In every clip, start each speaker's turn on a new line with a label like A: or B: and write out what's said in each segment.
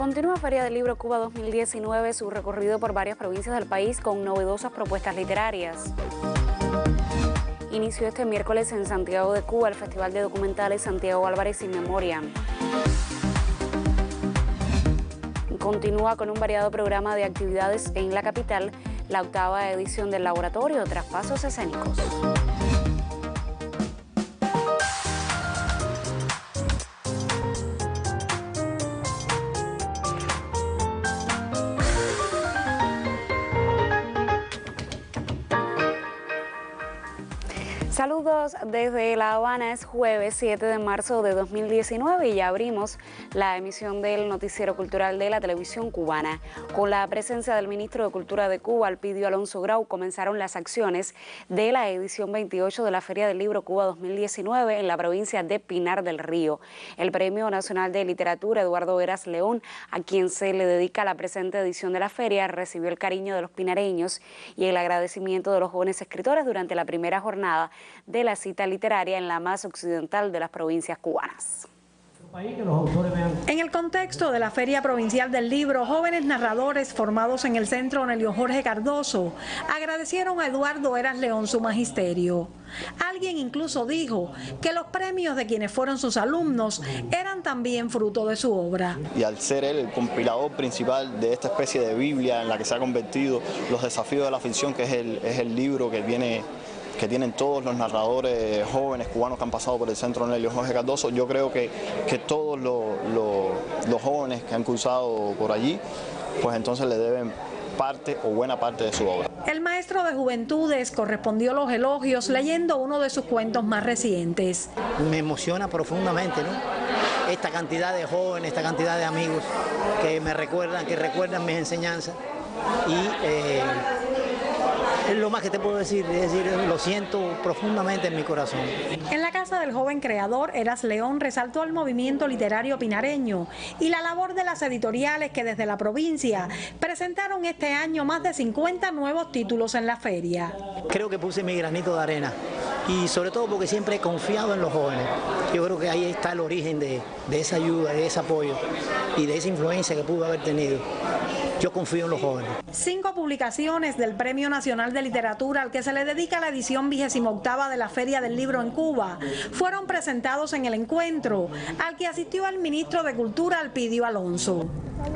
A: Continúa Feria del Libro Cuba 2019 su recorrido por varias provincias del país con novedosas propuestas literarias. Inició este miércoles en Santiago de Cuba el Festival de Documentales Santiago Álvarez In Memoriam. Continúa con un variado programa de actividades en la capital, la 8ª edición del Laboratorio Traspasos Escénicos. Saludos desde La Habana, es jueves 7 de marzo de 2019 y ya abrimos la emisión del Noticiero Cultural de la Televisión Cubana. Con la presencia del ministro de Cultura de Cuba, Alpidio Alonso Grau, comenzaron las acciones de la edición 28 de la Feria del Libro Cuba 2019 en la provincia de Pinar del Río. El Premio Nacional de Literatura Eduardo Heras León, a quien se le dedica la presente edición de la feria, recibió el cariño de los pinareños y el agradecimiento de los jóvenes escritores durante la primera jornada de la cita literaria en la más occidental de las provincias cubanas.
B: En el contexto de la Feria Provincial del Libro, jóvenes narradores formados en el Centro Nelio Jorge Cardoso agradecieron a Eduardo Heras León su magisterio. Alguien incluso dijo que los premios de quienes fueron sus alumnos eran también fruto de su obra.
C: Y al ser él el compilador principal de esta especie de Biblia en la que se ha convertido Los desafíos de la ficción, que es el libro que tienen todos los narradores jóvenes cubanos que han pasado por el Centro Nelio Jorge Cardoso, yo creo que todos los jóvenes que han cursado por allí, pues entonces le deben parte o buena parte de su obra.
B: El maestro de Juventudes correspondió los elogios leyendo uno de sus cuentos más recientes.
D: Me emociona profundamente, ¿no? Esta cantidad de jóvenes, esta cantidad de amigos que me recuerdan, mis enseñanzas y es lo más que te puedo decir, es decir, lo siento profundamente en mi corazón.
B: En la casa del joven creador, Heras León resaltó el movimiento literario pinareño y la labor de las editoriales que desde la provincia presentaron este año más de 50 nuevos títulos en la feria.
D: Creo que puse mi granito de arena y sobre todo porque siempre he confiado en los jóvenes. Yo creo que ahí está el origen de esa ayuda, de ese apoyo y de esa influencia que pudo haber tenido. Yo confío en los jóvenes.
B: 5 publicaciones del Premio Nacional de Literatura al que se le dedica la edición 28ª de la Feria del Libro en Cuba fueron presentados en el encuentro, al que asistió el ministro de Cultura Alpidio Alonso.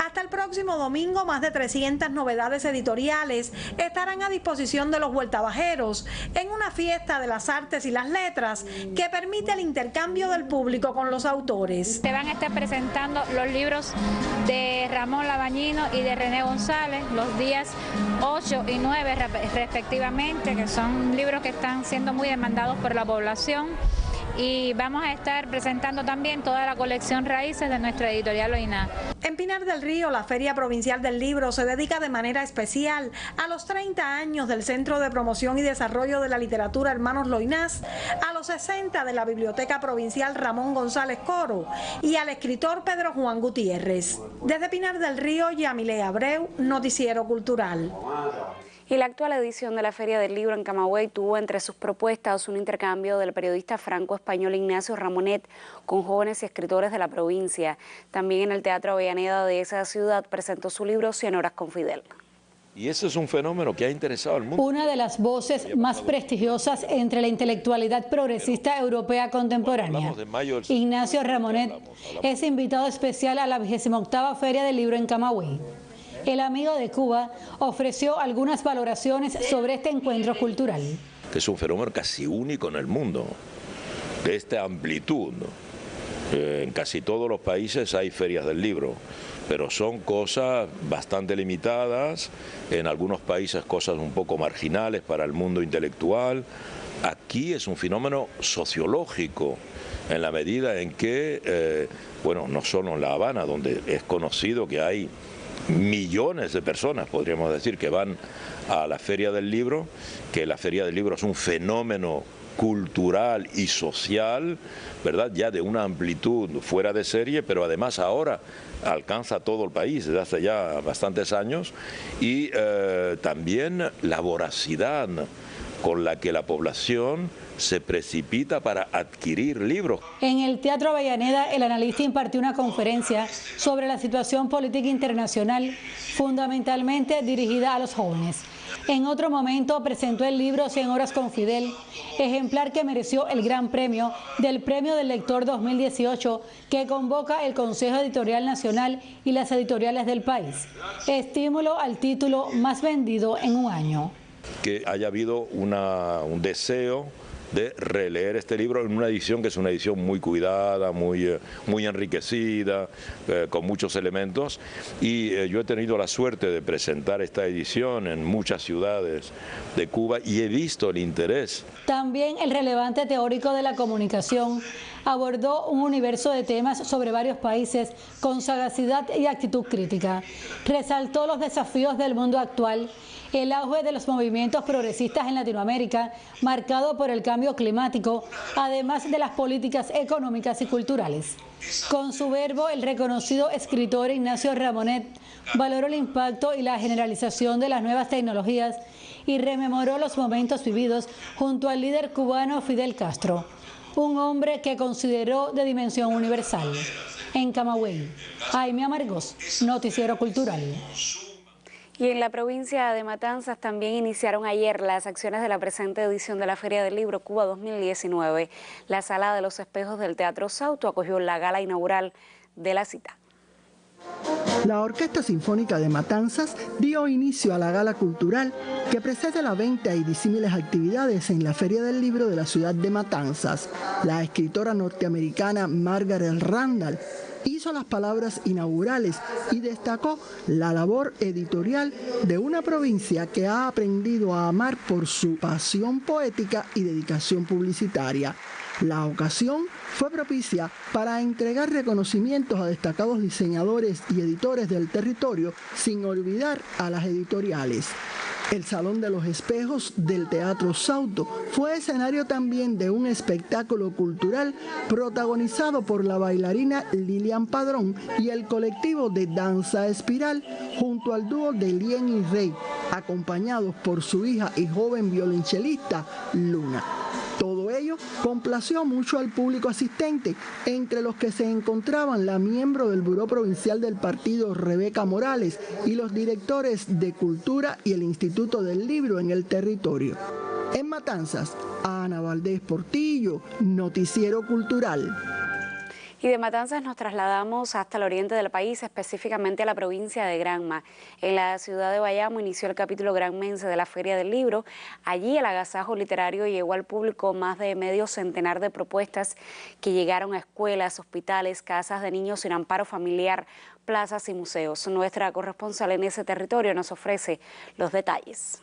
B: Hasta el próximo domingo, más de 300 novedades editoriales estarán a disposición de los vueltabajeros en una fiesta de las artes y las letras que permite el intercambio del público con los autores.
E: Se van a estar presentando los libros de Ramón Labañino y de René González los días 8 y 9 respectivamente, que son libros que están siendo muy demandados por la población. Y vamos a estar presentando también toda la colección Raíces de nuestra editorial Loiná.
B: En Pinar del Río, la Feria Provincial del Libro se dedica de manera especial a los 30 años del Centro de Promoción y Desarrollo de la Literatura Hermanos Loinás, a los 60 de la Biblioteca Provincial Ramón González Coro y al escritor Pedro Juan Gutiérrez. Desde Pinar del Río, Yamile Abreu, Noticiero Cultural.
A: Y la actual edición de la Feria del Libro en Camagüey tuvo entre sus propuestas un intercambio del periodista franco-español Ignacio Ramonet con jóvenes y escritores de la provincia. También en el Teatro Avellaneda de esa ciudad presentó su libro 100 horas con Fidel.
F: Y ese es un fenómeno que ha interesado al mundo.
G: Una de las voces más prestigiosas entre la intelectualidad progresista europea contemporánea. Ignacio Ramonet es invitado especial a la 28ª Feria del Libro en Camagüey. El amigo de Cuba ofreció algunas valoraciones sobre este encuentro cultural.
F: Es un fenómeno casi único en el mundo, de esta amplitud, ¿no? En casi todos los países hay ferias del libro, pero son cosas bastante limitadas, en algunos países cosas un poco marginales para el mundo intelectual. Aquí es un fenómeno sociológico, en la medida en que, bueno, no solo en La Habana, donde es conocido que hay millones de personas, podríamos decir, que van a la Feria del Libro, que la Feria del Libro es un fenómeno cultural y social, ¿verdad? Ya de una amplitud fuera de serie, pero además ahora alcanza todo el país desde hace ya bastantes años, y también la voracidad con la que la población se precipita para adquirir libros.
G: En el Teatro Avellaneda, el analista impartió una conferencia sobre la situación política internacional, fundamentalmente dirigida a los jóvenes. En otro momento presentó el libro 100 horas con Fidel, ejemplar que mereció el gran premio del Premio del Lector 2018 que convoca el Consejo Editorial Nacional y las editoriales del país. Estímulo al título más vendido en un año.
F: Que haya habido un deseo de releer este libro en una edición que es una edición muy cuidada, muy enriquecida, con muchos elementos, y yo he tenido la suerte de presentar esta edición en muchas ciudades de Cuba y he visto el interés.
G: También el relevante teórico de la comunicación abordó un universo de temas sobre varios países con sagacidad y actitud crítica. Resaltó los desafíos del mundo actual, el auge de los movimientos progresistas en Latinoamérica, marcado por el cambio climático, además de las políticas económicas y culturales. Con su verbo, el reconocido escritor Ignacio Ramonet valoró el impacto y la generalización de las nuevas tecnologías y rememoró los momentos vividos junto al líder cubano Fidel Castro, un hombre que consideró de dimensión universal. En Camagüey, Jaime Amargós, Noticiero Cultural.
A: Y en la provincia de Matanzas también iniciaron ayer las acciones de la presente edición de la Feria del Libro Cuba 2019. La Sala de los Espejos del Teatro Sauto acogió la gala inaugural de la cita.
H: La Orquesta Sinfónica de Matanzas dio inicio a la gala cultural que precede la venta y disímiles actividades en la Feria del Libro de la ciudad de Matanzas. La escritora norteamericana Margaret Randall hizo las palabras inaugurales y destacó la labor editorial de una provincia que ha aprendido a amar por su pasión poética y dedicación publicitaria. La ocasión fue propicia para entregar reconocimientos a destacados diseñadores y editores del territorio, sin olvidar a las editoriales. El Salón de los Espejos del Teatro Sauto fue escenario también de un espectáculo cultural protagonizado por la bailarina Lilian Padrón y el colectivo de Danza Espiral junto al dúo de Lien y Rey, acompañados por su hija y joven violonchelista Luna. Todo ello complació mucho al público asistente, entre los que se encontraban la miembro del Buró Provincial del Partido Rebeca Morales y los directores de Cultura y el Instituto del Libro en el territorio. En Matanzas, Ana Valdés Portillo, Noticiero Cultural.
A: Y de Matanzas nos trasladamos hasta el oriente del país, específicamente a la provincia de Granma. En la ciudad de Bayamo inició el capítulo granmense de la Feria del Libro. Allí el agasajo literario llegó al público más de medio centenar de propuestas que llegaron a escuelas, hospitales, casas de niños sin amparo familiar, plazas y museos. Nuestra corresponsal en ese territorio nos ofrece los detalles.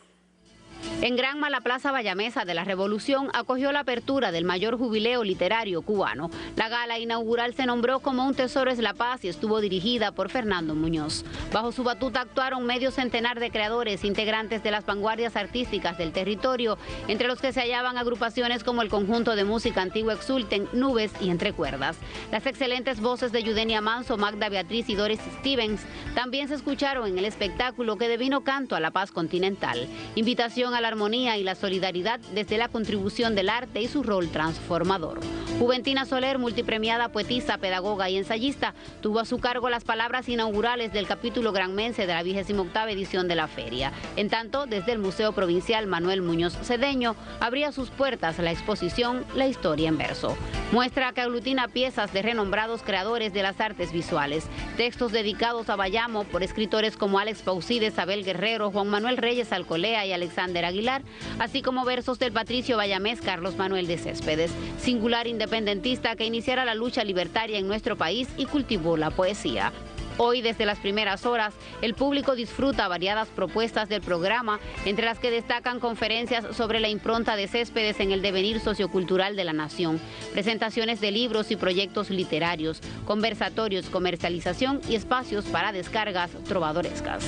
I: En Granma, la Plaza Bayamesa de la Revolución acogió la apertura del mayor jubileo literario cubano. La gala inaugural se nombró como Un Tesoro es la Paz y estuvo dirigida por Fernando Muñoz. Bajo su batuta actuaron medio centenar de creadores, integrantes de las vanguardias artísticas del territorio, entre los que se hallaban agrupaciones como el conjunto de música antigua Exulten, Nubes y Entre Cuerdas. Las excelentes voces de Yudenia Manso, Magda Beatriz y Doris Stevens también se escucharon en el espectáculo que devino canto a la paz continental. Invitación a la armonía y la solidaridad desde la contribución del arte y su rol transformador. Juventina Soler, multipremiada poetisa, pedagoga y ensayista, tuvo a su cargo las palabras inaugurales del capítulo granmense de la 28ª edición de la feria. En tanto, desde el Museo Provincial Manuel Muñoz Cedeño abría sus puertas la exposición La Historia en Verso. Muestra que aglutina piezas de renombrados creadores de las artes visuales, textos dedicados a Bayamo por escritores como Alex Pausides, Abel Guerrero, Juan Manuel Reyes Alcolea y Alexander Aguilar, así como versos del patricio bayamés Carlos Manuel de Céspedes, singular independentista que iniciara la lucha libertaria en nuestro país y cultivó la poesía. Hoy, desde las primeras horas, el público disfruta variadas propuestas del programa, entre las que destacan conferencias sobre la impronta de Céspedes en el devenir sociocultural de la nación, presentaciones de libros y proyectos literarios, conversatorios, comercialización y espacios para descargas trovadorescas.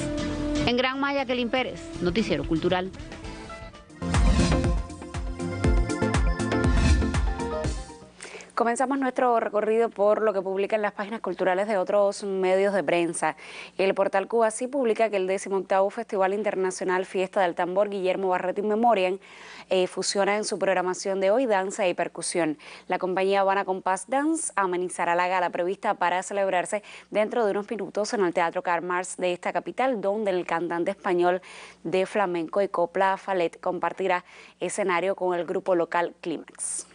I: En Granma, Jacqueline Pérez, Noticiero Cultural.
A: Comenzamos nuestro recorrido por lo que publican las páginas culturales de otros medios de prensa. El portal Cuba Sí publica que el 18º Festival Internacional Fiesta del Tambor Guillermo Barreto In Memoriam fusiona en su programación de hoy danza y percusión. La compañía Habana Compás Dance amenizará la gala prevista para celebrarse dentro de unos minutos en el Teatro Karl Marx de esta capital, donde el cantante español de flamenco y copla Falet compartirá escenario con el grupo local Clímax.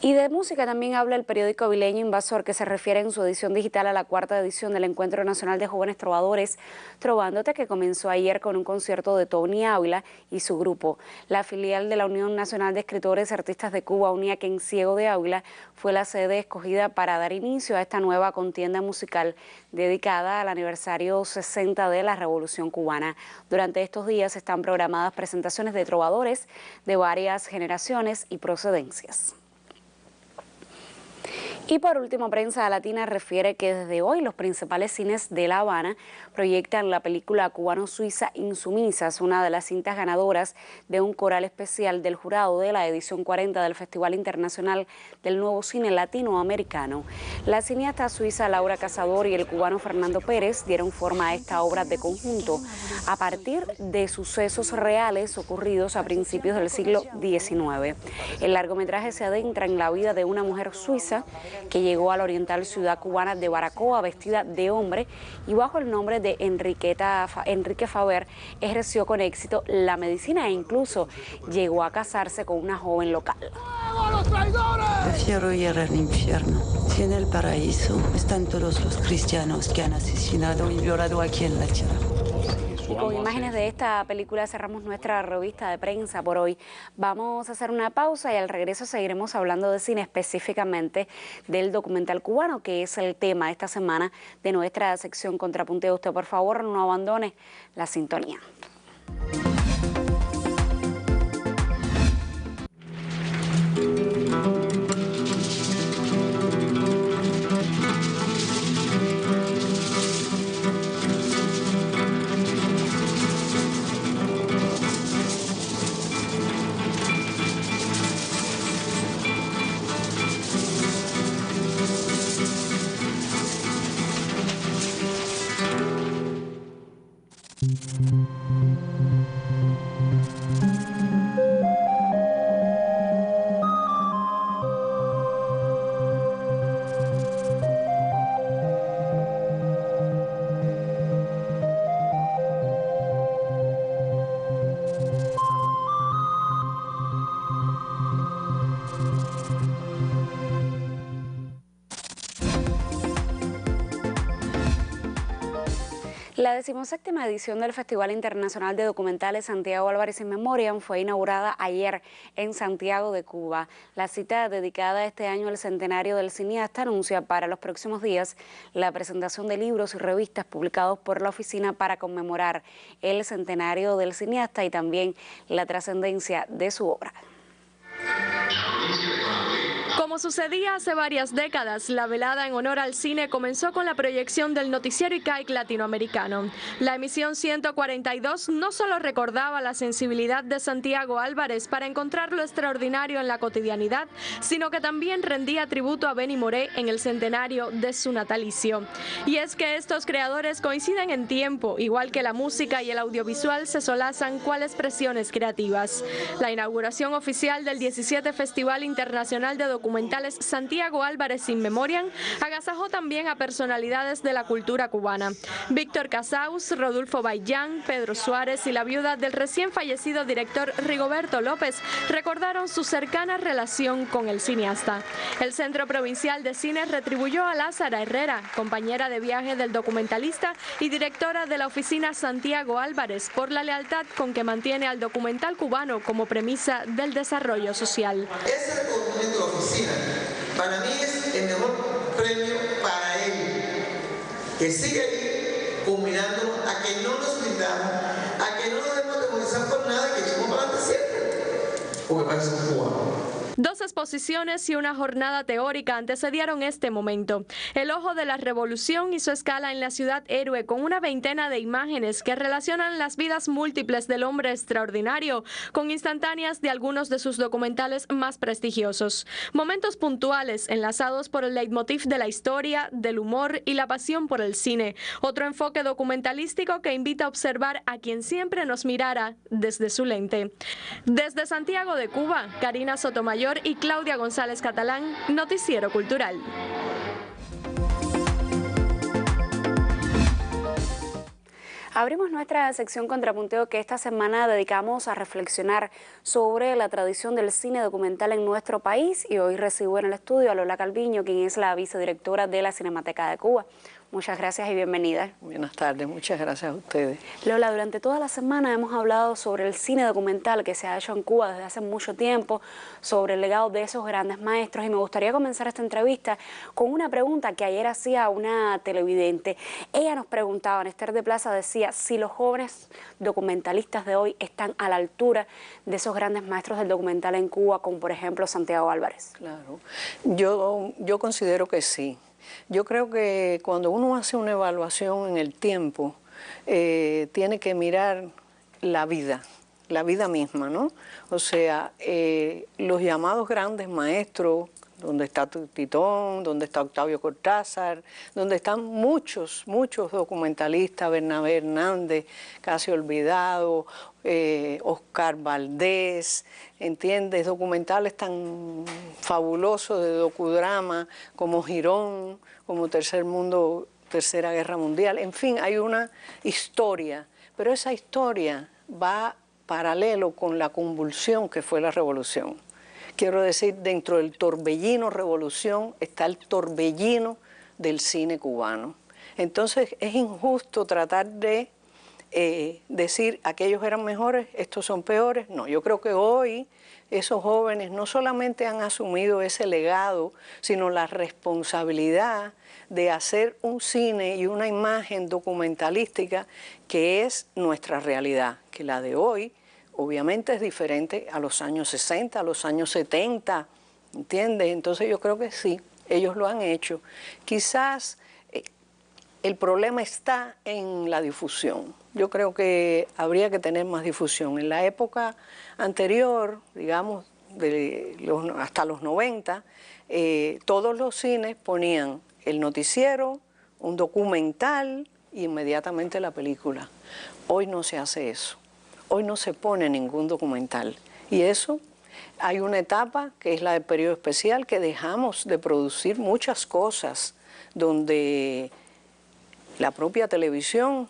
A: Y de música también habla el periódico avileño Invasor, que se refiere en su edición digital a la 4ª edición del Encuentro Nacional de Jóvenes Trovadores Trovándote, que comenzó ayer con un concierto de Tony Ávila y su grupo. La filial de la Unión Nacional de Escritores y Artistas de Cuba, UNIAC Ciego de Ávila, fue la sede escogida para dar inicio a esta nueva contienda musical dedicada al aniversario 60 de la Revolución Cubana. Durante estos días están programadas presentaciones de trovadores de varias generaciones y procedencias. Y por último, Prensa Latina refiere que desde hoy los principales cines de La Habana proyectan la película cubano-suiza Insumisas, una de las cintas ganadoras de un coral especial del jurado de la edición 40 del Festival Internacional del Nuevo Cine Latinoamericano. La cineasta suiza Laura Cazador y el cubano Fernando Pérez dieron forma a esta obra de conjunto a partir de sucesos reales ocurridos a principios del siglo XIX. El largometraje se adentra en la vida de una mujer suiza que llegó a la oriental ciudad cubana de Baracoa vestida de hombre y bajo el nombre de Enrique Faber ejerció con éxito la medicina e incluso llegó a casarse con una joven local.
J: Prefiero ir al infierno. Si en el paraíso están todos los cristianos que han asesinado y violado aquí en la tierra.
A: Y con imágenes de esta película cerramos nuestra revista de prensa por hoy. Vamos a hacer una pausa y al regreso seguiremos hablando de cine, específicamente del documental cubano, que es el tema esta semana de nuestra sección Contrapunteo. Usted, por favor, no abandone la sintonía. La 17ª edición del Festival Internacional de Documentales Santiago Álvarez In Memoriam fue inaugurada ayer en Santiago de Cuba. La cita dedicada este año al centenario del cineasta anuncia para los próximos días la presentación de libros y revistas publicados por la oficina para conmemorar el centenario del cineasta y también la trascendencia de su obra.
K: Como sucedía hace varias décadas, la velada en honor al cine comenzó con la proyección del noticiero ICAIC latinoamericano. La emisión 142 no solo recordaba la sensibilidad de Santiago Álvarez para encontrar lo extraordinario en la cotidianidad, sino que también rendía tributo a Benny Moré en el centenario de su natalicio. Y es que estos creadores coinciden en tiempo, igual que la música y el audiovisual se solazan cual expresiones creativas. La inauguración oficial del 17 Festival Internacional de Documentales Santiago Álvarez In Memoriam agasajó también a personalidades de la cultura cubana. Víctor Casaus, Rodolfo Bayán, Pedro Suárez y la viuda del recién fallecido director Rigoberto López recordaron su cercana relación con el cineasta. El Centro Provincial de Cine retribuyó a Lázara Herrera, compañera de viaje del documentalista y directora de la oficina Santiago Álvarez, por la lealtad con que mantiene al documental cubano como premisa del desarrollo social.
L: Ese reconocimiento de la oficina para mí es el mejor premio para él, que sigue ahí combinándonos a que no nos rindamos, a que no nos demos demonizar por nada, que echemos para adelante siempre, porque parece un cubano.
K: 2 exposiciones y una jornada teórica antecedieron este momento. El Ojo de la Revolución hizo escala en la ciudad héroe con una veintena de imágenes que relacionan las vidas múltiples del hombre extraordinario con instantáneas de algunos de sus documentales más prestigiosos. Momentos puntuales enlazados por el leitmotiv de la historia, del humor y la pasión por el cine. Otro enfoque documentalístico que invita a observar a quien siempre nos mirara desde su lente. Desde Santiago de Cuba, Karina Sotomayor y Claudia González Catalán, Noticiero Cultural.
A: Abrimos nuestra sección Contrapunteo, que esta semana dedicamos a reflexionar sobre la tradición del cine documental en nuestro país, y hoy recibo en el estudio a Lola Calviño, quien es la vicedirectora de la Cinemateca de Cuba. Muchas gracias y bienvenida.
M: Buenas tardes, muchas gracias a ustedes.
A: Lola, durante toda la semana hemos hablado sobre el cine documental que se ha hecho en Cuba desde hace mucho tiempo, sobre el legado de esos grandes maestros, y me gustaría comenzar esta entrevista con una pregunta que ayer hacía una televidente. Ella nos preguntaba, Esther de Plaza decía, si los jóvenes documentalistas de hoy están a la altura de esos grandes maestros del documental en Cuba, como por ejemplo Santiago Álvarez.
M: Claro, yo considero que sí. Yo creo que cuando uno hace una evaluación en el tiempo, tiene que mirar la vida misma, ¿no? O sea, los llamados grandes maestros, donde está Titón, donde está Octavio Cortázar, donde están muchos documentalistas, Bernabé Hernández, casi olvidado, Oscar Valdés, ¿entiendes? Documentales tan fabulosos de docudrama como Girón, como Tercer Mundo, Tercera Guerra Mundial. En fin, hay una historia, pero esa historia va paralelo con la convulsión que fue la revolución. Quiero decir, dentro del torbellino revolución está el torbellino del cine cubano. Entonces es injusto tratar de decir aquellos eran mejores, estos son peores. No, yo creo que hoy esos jóvenes no solamente han asumido ese legado, sino la responsabilidad de hacer un cine y una imagen documentalística que es nuestra realidad, que la de hoy obviamente es diferente a los años 60, a los años 70, ¿entiendes? Entonces yo creo que sí, ellos lo han hecho. Quizás el problema está en la difusión. Yo creo que habría que tener más difusión. En la época anterior, digamos, hasta los 90, todos los cines ponían el noticiero, un documental y inmediatamente la película. Hoy no se hace eso. Hoy no se pone ningún documental. Y eso, hay una etapa que es la del periodo especial, que dejamos de producir muchas cosas, donde la propia televisión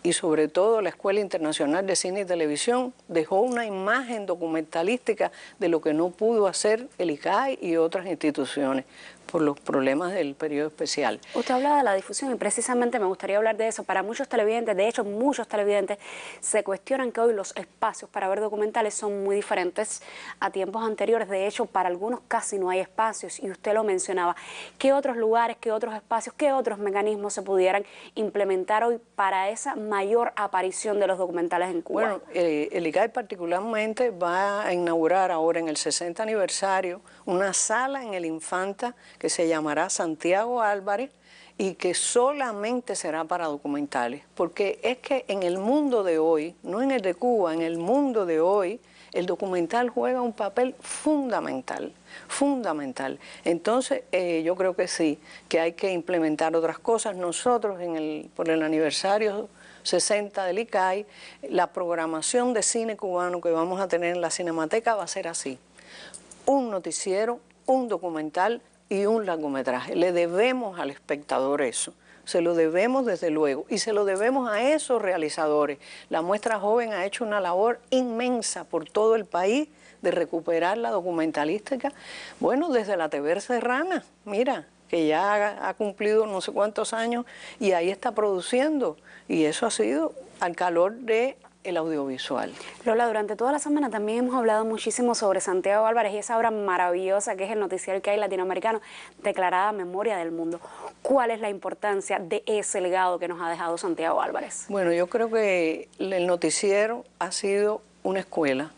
M: y sobre todo la Escuela Internacional de Cine y Televisión dejó una imagen documentalística de lo que no pudo hacer el ICAI y otras instituciones por los problemas del periodo especial.
A: Usted habla de la difusión y precisamente me gustaría hablar de eso. Para muchos televidentes, de hecho muchos televidentes, se cuestionan que hoy los espacios para ver documentales son muy diferentes a tiempos anteriores. De hecho, para algunos casi no hay espacios, y usted lo mencionaba. ¿Qué otros lugares, qué otros espacios, qué otros mecanismos se pudieran implementar hoy para esa mayor aparición de los documentales en Cuba?
M: Bueno, el ICAI particularmente va a inaugurar ahora en el 60 aniversario una sala en el Infanta que se llamará Santiago Álvarez y que solamente será para documentales, porque es que en el mundo de hoy, no en el de Cuba, en el mundo de hoy, el documental juega un papel fundamental, fundamental. Entonces yo creo que sí, que hay que implementar otras cosas. Nosotros por el aniversario 60 del ICAI, la programación de cine cubano que vamos a tener en la Cinemateca va a ser así: un noticiero, un documental y un largometraje. Le debemos al espectador eso, se lo debemos desde luego, y se lo debemos a esos realizadores. La Muestra Joven ha hecho una labor inmensa por todo el país de recuperar la documentalística, bueno, desde la TV Serrana, mira, que ya ha cumplido no sé cuántos años y ahí está produciendo, y eso ha sido al calor de el audiovisual.
A: Lola, durante toda la semana también hemos hablado muchísimo sobre Santiago Álvarez y esa obra maravillosa que es el noticiero ICAI latinoamericano, declarada Memoria del Mundo. ¿Cuál es la importancia de ese legado que nos ha dejado Santiago Álvarez?
M: Bueno, yo creo que el noticiero ha sido una escuela,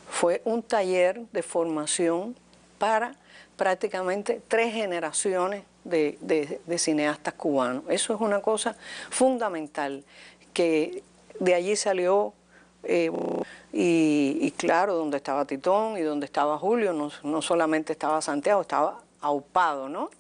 M: Fue un taller de formación para prácticamente 3 generaciones de cineastas cubanos. Eso es una cosa fundamental, que de allí salió, y claro, donde estaba Titón y donde estaba Julio, no solamente estaba Santiago, estaba aupado, ¿no?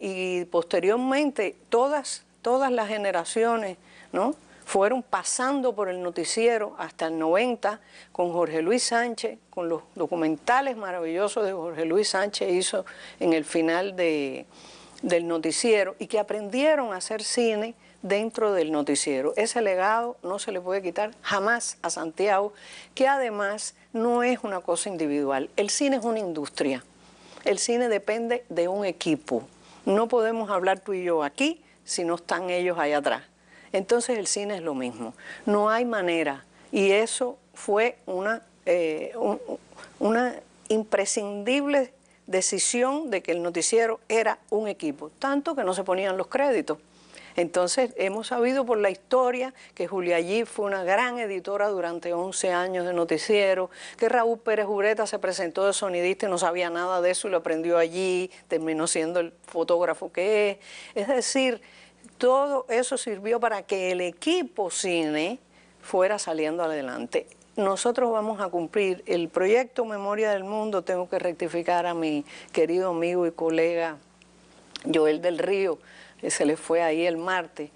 M: Y posteriormente todas las generaciones, ¿no?, fueron pasando por el noticiero hasta el 90 con Jorge Luis Sánchez, con los documentales maravillosos de Jorge Luis Sánchez hizo en el final del noticiero, y que aprendieron a hacer cine dentro del noticiero. Ese legado no se le puede quitar jamás a Santiago, que además no es una cosa individual. El cine es una industria. El cine depende de un equipo. No podemos hablar tú y yo aquí si no están ellos allá atrás. Entonces el cine es lo mismo. No hay manera. Y eso fue una imprescindible decisión de que el noticiero era un equipo, tanto que no se ponían los créditos. Entonces hemos sabido por la historia que Julia Allí fue una gran editora durante 11 años de noticiero, que Raúl Pérez Ureta se presentó de sonidista y no sabía nada de eso y lo aprendió allí, terminó siendo el fotógrafo que es. Es decir, todo eso sirvió para que el equipo cine fuera saliendo adelante. Nosotros vamos a cumplir el proyecto Memoria del Mundo. Tengo que rectificar a mi querido amigo y colega Joel del Río, que se le fue ahí el martes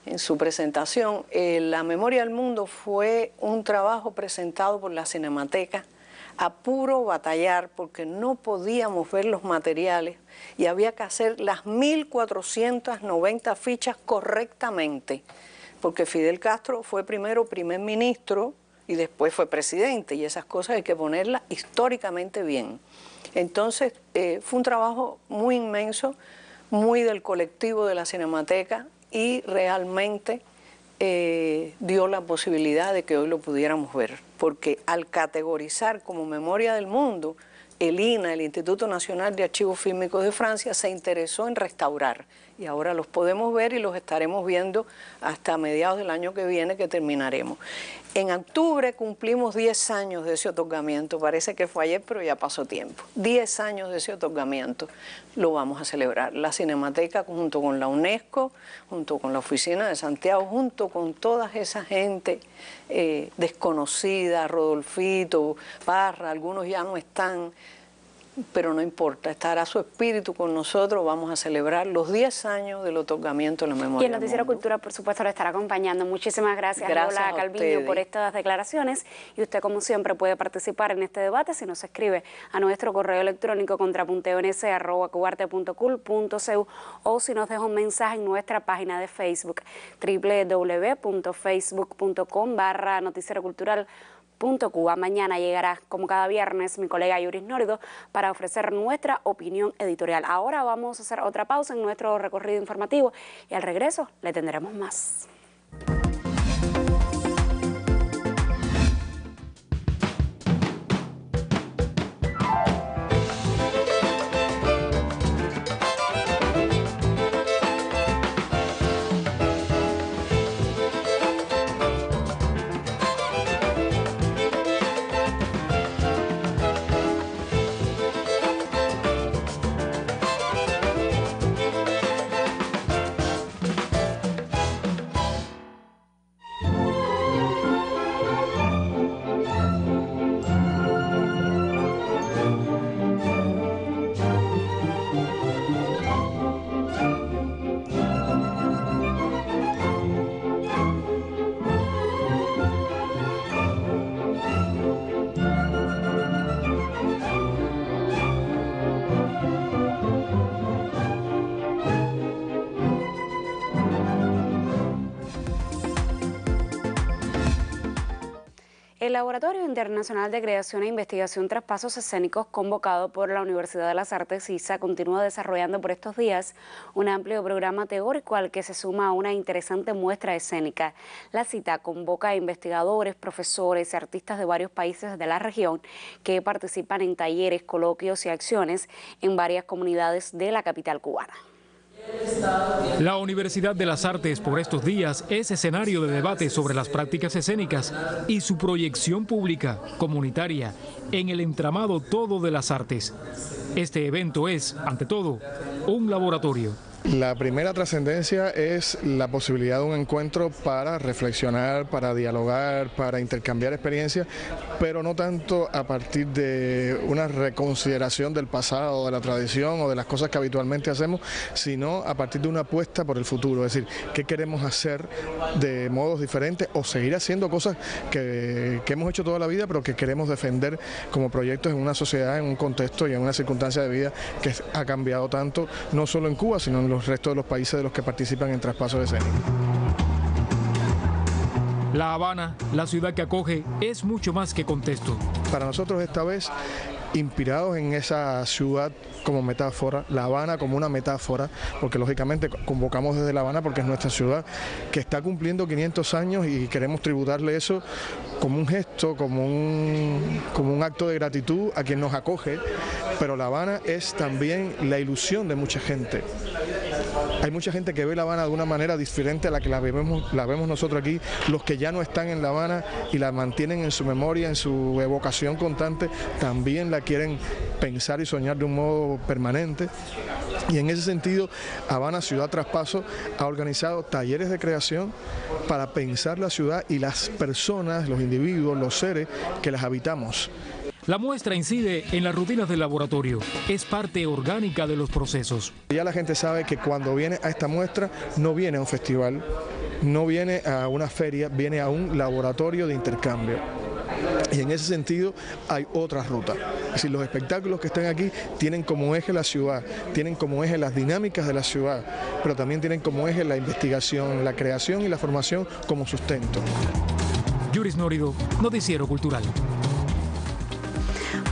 M: en su presentación. La Memoria del Mundo fue un trabajo presentado por la Cinemateca a puro batallar, porque no podíamos ver los materiales y había que hacer las 1490 fichas correctamente, porque Fidel Castro fue primero primer ministro y después fue presidente, y esas cosas hay que ponerlas históricamente bien. Entonces fue un trabajo muy inmenso, muy del colectivo de la Cinemateca, y realmente dio la posibilidad de que hoy lo pudiéramos ver, porque al categorizar como Memoria del Mundo, el INA, el Instituto Nacional de Archivos Fílmicos de Francia, se interesó en restaurar, y ahora los podemos ver y los estaremos viendo hasta mediados del año que viene, que terminaremos. En octubre cumplimos 10 años de ese otorgamiento, parece que fue ayer, pero ya pasó tiempo. 10 años de ese otorgamiento lo vamos a celebrar. La Cinemateca, junto con la UNESCO, junto con la Oficina de Santiago, junto con toda esa gente desconocida, Rodolfito, Parra, algunos ya no están, pero no importa, estará su espíritu con nosotros. Vamos a celebrar los 10 años del otorgamiento de la Memoria.
A: Y el Noticiero Cultura, por supuesto, lo estará acompañando. Muchísimas gracias Lola Calviño, por estas declaraciones. Y usted, como siempre, puede participar en este debate si nos escribe a nuestro correo electrónico contrapunteo@cuarte.cul.cu, o si nos deja un mensaje en nuestra página de Facebook, www.facebook.com/noticierocultural. Cuba. Mañana llegará, como cada viernes, mi colega Yuris Norido para ofrecer nuestra opinión editorial. Ahora vamos a hacer otra pausa en nuestro recorrido informativo y al regreso le tendremos más. El Laboratorio Internacional de Creación e Investigación tras Pasos Escénicos, convocado por la Universidad de las Artes ISA, continúa desarrollando por estos días un amplio programa teórico al que se suma una interesante muestra escénica. La cita convoca a investigadores, profesores y artistas de varios países de la región que participan en talleres, coloquios y acciones en varias comunidades de la capital cubana.
N: La Universidad de las Artes por estos días es escenario de debate sobre las prácticas escénicas y su proyección pública, comunitaria, en el entramado todo de las artes. Este evento es, ante todo, un laboratorio.
O: La primera trascendencia es la posibilidad de un encuentro para reflexionar, para dialogar, para intercambiar experiencias, pero no tanto a partir de una reconsideración del pasado, de la tradición o de las cosas que habitualmente hacemos, sino a partir de una apuesta por el futuro, es decir, qué queremos hacer de modos diferentes o seguir haciendo cosas que hemos hecho toda la vida, pero que queremos defender como proyectos en una sociedad, en un contexto y en una circunstancia de vida que ha cambiado tanto, no solo en Cuba, sino en los restos de los países de los que participan en traspasos escénicos.
N: La Habana, la ciudad que acoge, es mucho más que contexto.
O: Para nosotros esta vez, inspirados en esa ciudad como metáfora, La Habana como una metáfora, porque lógicamente convocamos desde La Habana porque es nuestra ciudad, que está cumpliendo 500 años y queremos tributarle eso como un gesto, como un acto de gratitud a quien nos acoge, pero La Habana es también la ilusión de mucha gente. Hay mucha gente que ve La Habana de una manera diferente a la que la vemos nosotros aquí, los que ya no están en La Habana y la mantienen en su memoria, en su evocación constante, también la quieren pensar y soñar de un modo permanente. Y en ese sentido, Habana Ciudad Traspaso ha organizado talleres de creación para pensar la ciudad y las personas, los individuos, los seres que las habitamos.
N: La muestra incide en las rutinas del laboratorio, es parte orgánica de los procesos.
O: Ya la gente sabe que cuando viene a esta muestra no viene a un festival, no viene a una feria, viene a un laboratorio de intercambio. Y en ese sentido hay otra ruta. Es decir, los espectáculos que están aquí tienen como eje la ciudad, tienen como eje las dinámicas de la ciudad, pero también tienen como eje la investigación, la creación y la formación como sustento.
N: Yuris Norido, Noticiero Cultural.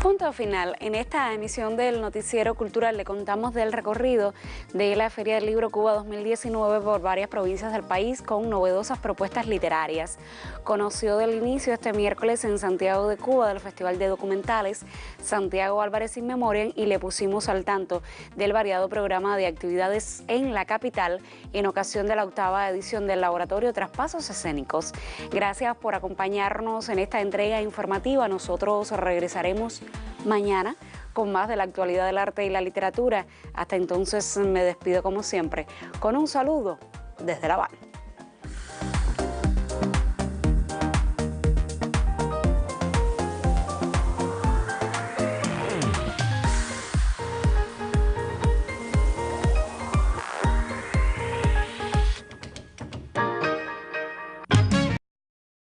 A: Punto final. En esta emisión del Noticiero Cultural le contamos del recorrido de la Feria del Libro Cuba 2019 por varias provincias del país con novedosas propuestas literarias. Conoció del inicio este miércoles en Santiago de Cuba del Festival de Documentales Santiago Álvarez In Memoriam y le pusimos al tanto del variado programa de actividades en la capital en ocasión de la 8ª edición del Laboratorio Traspasos Escénicos. Gracias por acompañarnos en esta entrega informativa. Nosotros regresaremos mañana con más de la actualidad del arte y la literatura. Hasta entonces me despido como siempre con un saludo desde La Habana.